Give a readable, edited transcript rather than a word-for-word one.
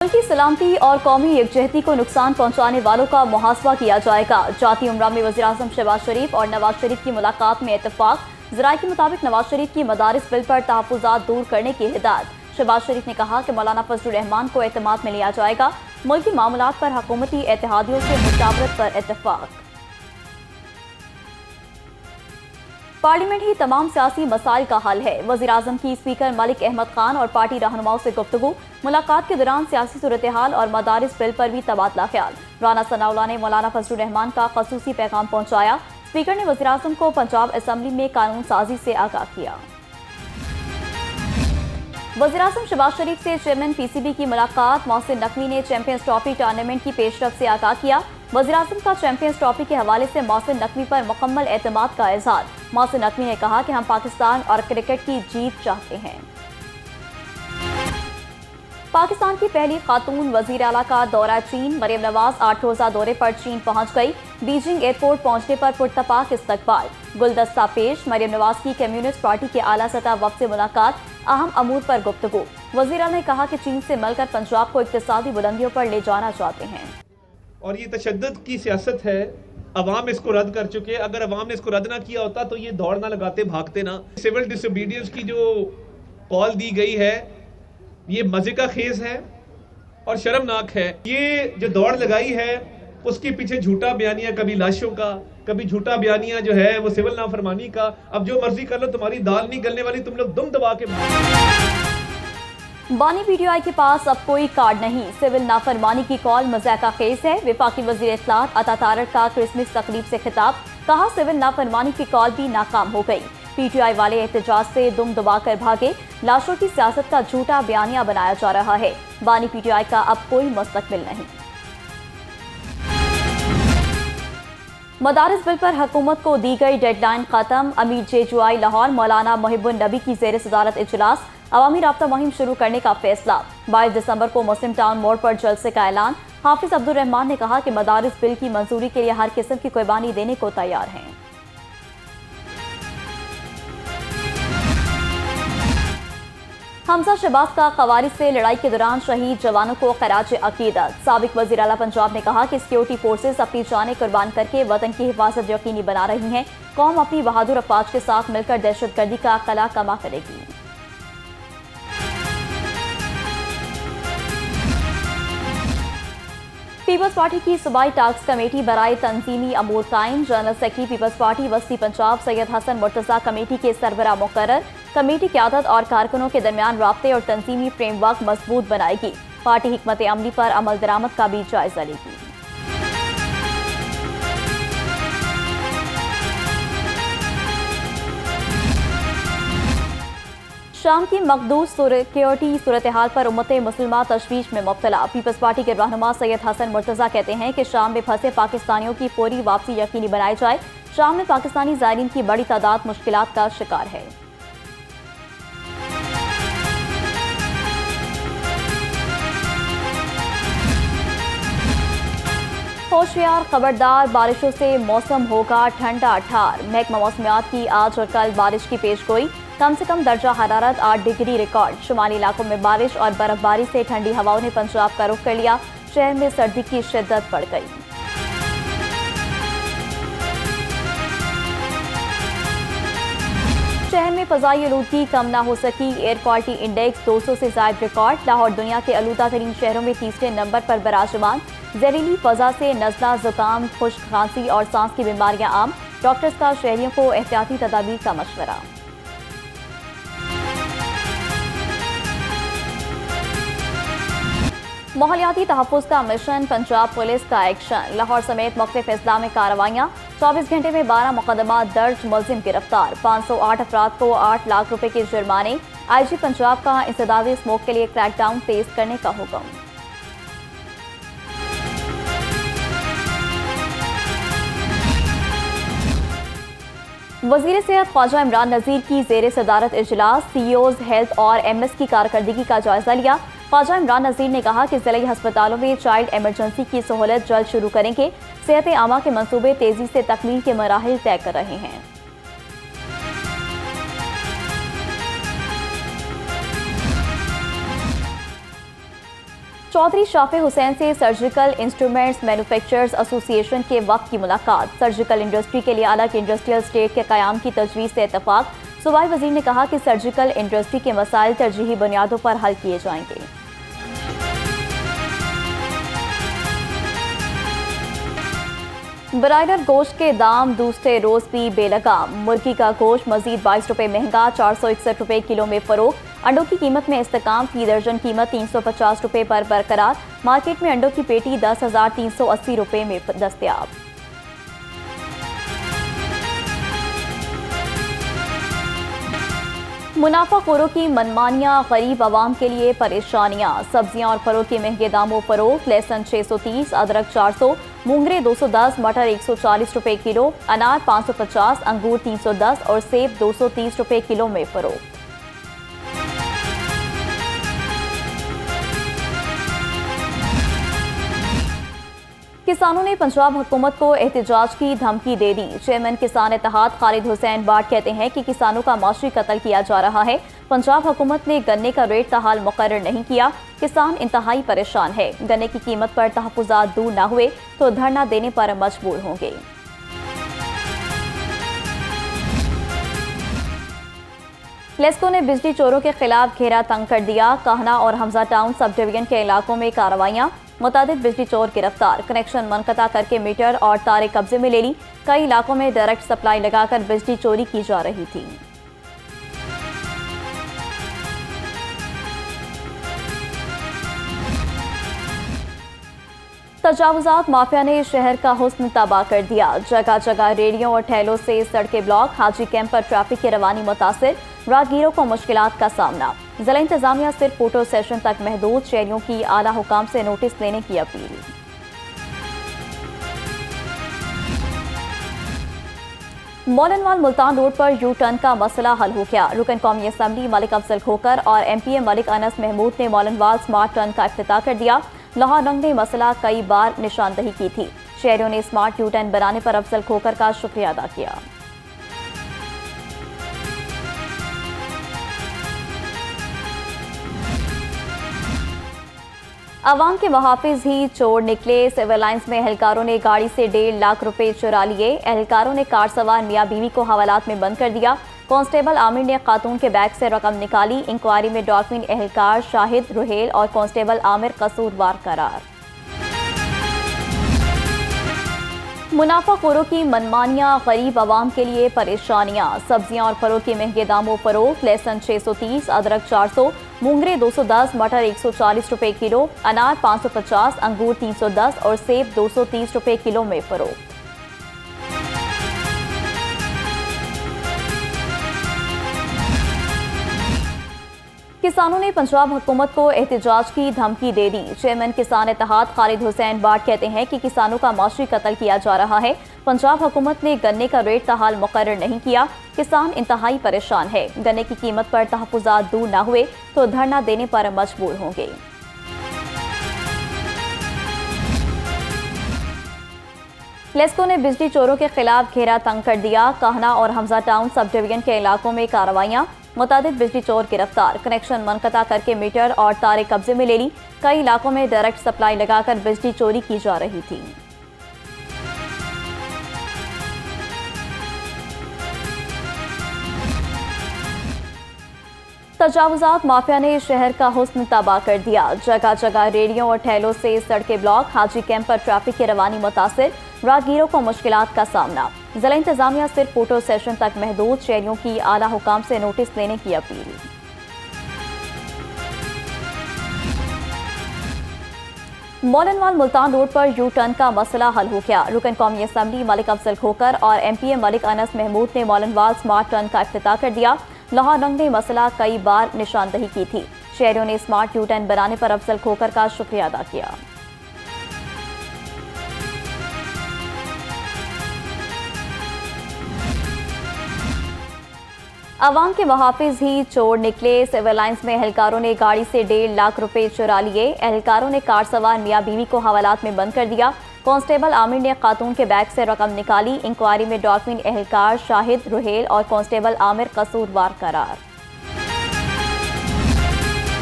मुल्क की सलामती और कौमी यकजहती को नुकसान पहुँचाने वालों का मुहासबा किया जाएगा। जाती उमरा में वज़ीर-ए-आज़म शहबाज शरीफ और नवाज शरीफ की मुलाकात में इत्तेफाक। ज़राए के मुताबिक नवाज शरीफ की मदारिस बिल पर तहफ़्फ़ुज़ात दूर करने की हिदायत। शहबाज शरीफ ने कहा कि मौलाना फजलुर रहमान को एतमाद में लिया जाएगा। मुल्की मामलात पर हुकूमती इत्तेहादियों से मुशावरत पर इत्तेफाक। पार्लियामेंट ही तमाम सियासी मसाइल का हल है। वज़ीर-ए-आज़म की स्पीकर मलिक अहमद खान और पार्टी रहनुमाओं से गुफ्तगू। मुलाकात के दौरान सियासी सूरत हाल और मदारिस बिल पर भी तबादला ख्याल। राना सनाउल्लाह ने मौलाना फजलुर रहमान का खसूसी पैगाम पहुंचाया। स्पीकर ने वज़ीर-ए-आज़म को पंजाब असम्बली में कानून साजी से आगाह किया। वज़ीर-ए-आज़म शहबाज शरीफ से चेयरमैन पीसीबी की मुलाकात। मोहसिन नकवी ने चैंपियंस ट्रॉफी टूर्नामेंट की पेशरफ से आगाह किया। वज़ीर-ए-आज़म का चैंपियंस ट्रॉफी के हवाले से मोहसिन नकवी पर मुकम्मल एतमाद का इजहार। मोहसिन नकवी ने कहा कि हम पाकिस्तान और क्रिकेट की जीत चाहते हैं। पाकिस्तान की पहली खातून वज़ीर आला का दौरा चीन। मरियम नवाज 8 रोज़ा दौरे पर चीन पहुंच गई। बीजिंग एयरपोर्ट पहुंचने पर पुरतपाक इस्तकबाल, गुलदस्ता पेश। मरियम नवाज की कम्युनिस्ट पार्टी के आला सतह वफ़द से मुलाकात, अहम अमूर पर गुफ्तगू। वज़ीर आला ने कहा कि चीन से मिलकर पंजाब को इक़्तिसादी बुलंदियों पर ले जाना चाहते हैं। और ये तशद्दुद की सियासत है, अवाम इसको रद्द कर चुके। अगर अवाम ने इसको रद्द ना किया होता तो ये दौड़ ना लगाते, भागते ना। सिविल डिसोबीडियंस की जो कॉल दी गई है ये मजे का खेज है और शर्मनाक है। ये जो दौड़ लगाई है उसके पीछे झूठा बयानिया, कभी लाशों का, कभी झूठा बयानिया जो है वो सिविल नाफरमानी का। अब जो मर्जी कर लो, तुम्हारी दाल नहीं गलने वाली, तुम लोग दुम दबा के। बानी पीटीआई के पास अब कोई कार्ड नहीं। सिविल नाफरमानी की कॉल मज़ाक़ा खेज है। वफाकी वज़ीर इत्तलात अता तारक का क्रिसमस तकरीब से खिताब, कहा सिविल नाफरमानी की कॉल भी नाकाम हो गई। पीटीआई वाले एहतजाज से दुम दबाकर भागे। लाशों की सियासत का झूठा बयानिया बनाया जा रहा है। बानी पीटीआई का अब कोई मुस्तकबिल नहीं। मदारिस बिल पर हुकूमत को दी गई डेडलाइन खत्म। अमीर जेजुआई लाहौर मौलाना मोहिबुन नबी की ज़ेर सदारत इजलास। अवामी राब्ता मुहिम शुरू करने का फैसला। 22 दिसंबर को मुस्लिम टाउन मोड़ पर जलसे का ऐलान। हाफिज अब्दुल रहमान ने कहा कि मदारिस बिल की मंजूरी के लिए हर किस्म की कुर्बानी देने को तैयार हैं। हमजा शहबाज का क़वारिद से लड़ाई के दौरान शहीद जवानों को खराज अकीदत। साबिक वज़ीर आला पंजाब ने कहा कि सिक्योरिटी फोर्सेस अपनी जानें कुर्बान करके वतन की हिफाजत यकीनी बना रही हैं। कौम अपनी बहादुर अफवाज के साथ मिलकर दहशतगर्दी का कला कमा करेगी। पीपल्स पार्टी की सूबाई टास्क कमेटी बराए तंजीमी अमूर कायम। जनरल सेक्रेटरी पीपल्स पार्टी वस्ती पंजाब सैयद हसन मुर्तज़ा कमेटी के सरबराह मुकर्रर। कमेटी क़यादत और कारकुनों के दरमियान राब्ते और तंजीमी फ्रेमवर्क मजबूत बनाएगी। पार्टी हिकमत अमली पर अमल दरामद का भी जायजा लेगी। शाम की मखदूस सिक्योरिटी सूरत हाल पर उम्मत मुस्लिमा तशवीश में मुब्तला। पीपल्स पार्टी के रहनुमा सैयद हसन मुर्तज़ा कहते हैं कि शाम में फंसे पाकिस्तानियों की फौरी वापसी यकीनी बनाई जाए। शाम में पाकिस्तानी ज़ायरीन की बड़ी तादाद मुश्किलात का शिकार है। होशियार, खबरदार, बारिशों से मौसम होगा ठंडा ठार। महकमा मौसमियात की आज और कल बारिश की पेशगोई। कम से कम दर्जा हरारत 8 डिग्री रिकॉर्ड। शुमाली इलाकों में बारिश और बर्फबारी से ठंडी हवाओं ने पंजाब का रुख कर लिया। शहर में सर्दी की शिद्दत बढ़ गई। शहर में फ़ज़ाई आलूदगी कम ना हो सकी। एयर क्वालिटी इंडेक्स 200 से ज़ायद रिकॉर्ड। लाहौर दुनिया के आलूदा तरीन शहरों में तीसरे नंबर पर बराजमान। जहरीली फ़ज़ा से नज़ला, ज़ुकाम, खुश्क खांसी और सांस की बीमारियां आम। डॉक्टर्स का शहरियों को एहतियाती तदाबीर का मशवरा। माहौलियाती तहफ़्फ़ुज़ का मिशन, पंजाब पुलिस का एक्शन। लाहौर समेत मुख्तलिफ अजला में कार्रवाइयाँ। 24 घंटे में 12 मुकदमा दर्ज, मुलजिम गिरफ्तार। 508 अफराद को 8 लाख रुपए के जुर्माने। IG पंजाब का इंसदादी स्मोक के लिए क्रैकडाउन तेज करने का हुक्म। वज़ीर सेहत ख्वाजा इमरान नज़ीर की ज़ेर सदारत इजलास। CEOs हेल्थ और MS की कारकर्दगी का जायजा लिया। ख्वाजा इमरान नज़ीर ने कहा कि ज़िले हस्पतालों में चाइल्ड एमरजेंसी की सहूलत जल्द शुरू करेंगे। सेहत आमा के मंसूबे तेज़ी से तकमील के मराहिल तय कर रहे हैं। चौधरी शाफे हुसैन से सर्जिकल इंस्ट्रूमेंट्स मैन्युफैक्चरर्स एसोसिएशन के वक्त की मुलाकात। सर्जिकल इंडस्ट्री के लिए अलग इंडस्ट्रियल स्टेट के क़याम की तजवीज़ से इत्तफाक। सूबाई वज़ीर ने कहा कि सर्जिकल इंडस्ट्री के मसाइल तरजीही बुनियादों पर हल किए जाएंगे। ब्रायलर गोश्त के दाम दूसरे रोज भी बेलगाम। मुर्गी का गोश्त मजीद 22 रुपये महंगा, 461 रुपये किलो में फरोख्त। अंडों की कीमत में इस्तेकाम, फी दर्जन कीमत 350 रुपये पर बरकरार। मार्केट में अंडों की पेटी 10,380 रुपये में दस्तयाब। मुनाफाखोरों की मनमानियां, गरीब आवाम के लिए परेशानियां। सब्जियां और फलों के महंगे दामों फरोख्त। लहसुन 630, अदरक 400, मूंगरे 210, मटर 140 रुपये किलो, अनार 550, अंगूर 310 और सेब 230 रुपये किलो में फरोख्त। किसानों ने पंजाब हुकूमत को एहतजाज की धमकी दे दी। चेयरमैन किसान इत्तेहाद खालिद हुसैन बाट कहते हैं कि किसानों का माशी कत्ल किया जा रहा है। पंजाब हुकूमत ने गन्ने का रेट ताहाल मुकर्रर नहीं किया। किसान इंतहाई परेशान है। गन्ने की कीमत पर तहफ़्फ़ुज़ात दूर न हुए तो धरना देने पर मजबूर होंगे। लेस्को ने बिजली चोरों के खिलाफ घेरा तंग कर दिया। काहना और हमजा टाउन सब डिवीजन के इलाकों में कार्रवाइयां। मुतादिद बिजली चोर गिरफ्तार। कनेक्शन मनक़ता करके मीटर और तारे कब्जे में ले ली। कई इलाकों में डायरेक्ट सप्लाई लगाकर बिजली चोरी की जा रही थी। तजावुज़ात माफिया ने शहर का हुस्न तबाह कर दिया। जगह जगह रेडियो और ठेलों से सड़कें ब्लॉक। हाजी कैंप पर ट्रैफिक की रवानी मुतासिर। राहगीरों को मुश्किलात का सामना। जिला इंतजामिया सिर्फ फोटो सेशन तक महदूद। शहरियों की आला हुकाम से नोटिस लेने की अपील। मौलनवाल मुल्तान रोड पर यू टर्न का मसला हल हो गया। रुकन कौमी असम्बली मलिक अफजल खोकर और MPA मलिक अनस महमूद ने मौलनवाल स्मार्ट टर्न का इफ्तिताह कर दिया। लाहौर रंग ने मसला कई बार निशानदही की थी। शहरियों ने स्मार्ट यू टर्न बनाने पर अफजल खोकर का शुक्रिया अदा किया। अवाम के मुहाफिज ही चोर निकले। सिविल लाइंस में एहलकारों ने गाड़ी से 1.5 लाख रुपए चुरा लिए। एहलकारों ने कार सवार मियाँ बीवी को हवालात में बंद कर दिया। कांस्टेबल आमिर ने खातून के बैग से रकम निकाली। इंक्वायरी में डॉल्फिन एहलकार शाहिद रुहेल और कांस्टेबल आमिर कसूरवार करार। मुनाफाखोरों की मनमानियां, गरीब आवाम के लिए परेशानियां। सब्जियां और फलों के महंगे दामों फरोख्त। लहसुन 630, अदरक 400, मूंगरे 210, मटर 140 रुपये किलो, अनार 550, अंगूर 310 और सेब 230 रुपये किलो में फरोख्त। किसानों ने पंजाब हुकूमत को एहतजाज की धमकी दे दी। चेयरमैन किसान इत्तेहाद खालिद हुसैन बाट कहते हैं कि किसानों का माशी कत्ल किया जा रहा है। पंजाब हुकूमत ने गन्ने का रेट ताहाल मुकर्रर नहीं किया। किसान इंतहाई परेशान है। गन्ने की कीमत पर तहफ़्फ़ुज़ात दूर न हुए तो धरना देने पर मजबूर होंगे। लेस्को ने बिजली चोरों के खिलाफ घेरा तंग कर दिया। काहना और हमजा टाउन सब डिवीजन के इलाकों में कार्रवाइयां। मुतादिद बिजली चोर गिरफ्तार। कनेक्शन मनक़ता करके मीटर और तारे कब्जे में ले ली। कई इलाकों में डायरेक्ट सप्लाई लगाकर बिजली चोरी की जा रही थी। तजावुज़ात माफिया ने शहर का हुस्न तबाह कर दिया। जगह जगह रेडियो और ठेलों से सड़कें ब्लॉक। हाजी कैंप पर ट्रैफिक की रवानी मुतासिर। राहगीरों को मुश्किलात का सामना। जिला इंतजामिया सिर्फ फोटो सेशन तक महदूद। शहरियों की आला हुकाम से नोटिस लेने की अपील। मौलनवाल मुल्तान रोड पर यू टर्न का मसला हल हो गया। रुकन कौमी असम्बली मलिक अफजल खोकर और MPA मलिक अनस महमूद ने मौलनवाल स्मार्ट टर्न का इफ्तिताह कर दिया। लाहौर रंग ने मसला कई बार निशानदही की थी। शहरियों ने स्मार्ट यू टर्न बनाने पर अफजल खोकर का शुक्रिया अदा किया। अवाम के मुहाफिज ही चोर निकले। सिविल लाइंस में एहलकारों ने गाड़ी से 1.5 लाख रुपए चुरा लिए। एहलकारों ने कार सवार मियाँ बीवी को हवालात में बंद कर दिया। कांस्टेबल आमिर ने खातून के बैग से रकम निकाली। इंक्वायरी में डॉल्फिन एहलकार शाहिद रुहेल और कांस्टेबल आमिर कसूरवार करार।